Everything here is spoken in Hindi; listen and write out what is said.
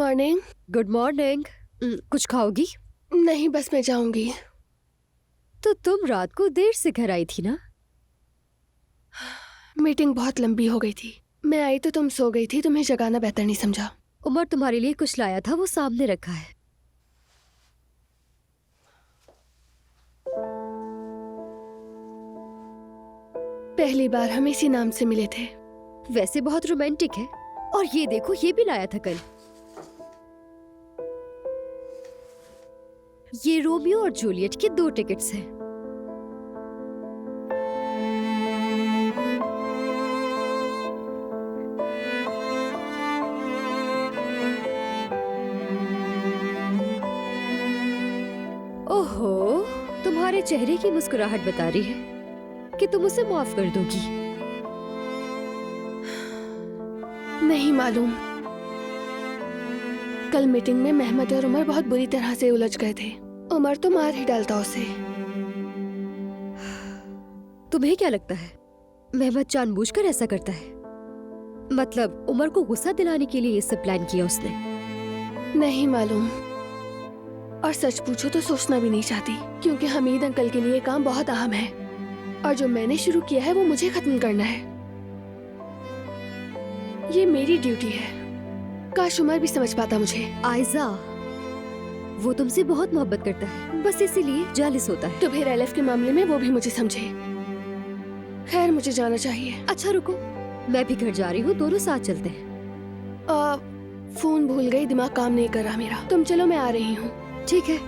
मॉर्निंग। Good morning. कुछ खाओगी? नहीं, बस मैं जाऊंगी। तो तुम रात को देर से घर आई थी ना? मीटिंग बहुत लंबी हो गई थी। मैं आई तो तुम सो गई थी, तुम्हें जगाना बेहतर नहीं समझा। उमर तुम्हारे लिए कुछ लाया था, वो सामने रखा है। पहली बार हम इसी नाम से मिले थे। वैसे बहुत रोमांटिक है। और ये देखो, ये भी लाया था कल। ये रोमियो और जूलियट के 2 टिकट्स हैं। ओहो, तुम्हारे चेहरे की मुस्कुराहट बता रही है कि तुम उसे माफ कर दोगी। नहीं मालूम। कल मीटिंग में मेहमद और उमर बहुत बुरी तरह से उलझ गए थे। उमर तो मार ही डालता उसे। तुम्हें क्या लगता है मेहमद जानबूझकर ऐसा करता है? मतलब उमर को गुस्सा दिलाने के लिए ये सब प्लान किया उसने? नहीं मालूम। और सच पूछो तो सोचना भी नहीं चाहती, क्योंकि हमीद अंकल के लिए काम बहुत अहम है और जो मैंने शुरू किया है वो मुझे खत्म करना है। ये मेरी ड्यूटी है। काश उमर भी समझ पाता मुझे। आयजा, वो तुमसे बहुत मोहब्बत करता है, बस इसीलिए जालिस होता है। तो फिर एलएफ के मामले में वो भी मुझे समझे। खैर, मुझे जाना चाहिए। अच्छा रुको, मैं भी घर जा रही हूँ, दोनों साथ चलते हैं। फोन भूल गई, दिमाग काम नहीं कर रहा मेरा। तुम चलो, मैं आ रही हूँ। ठीक है।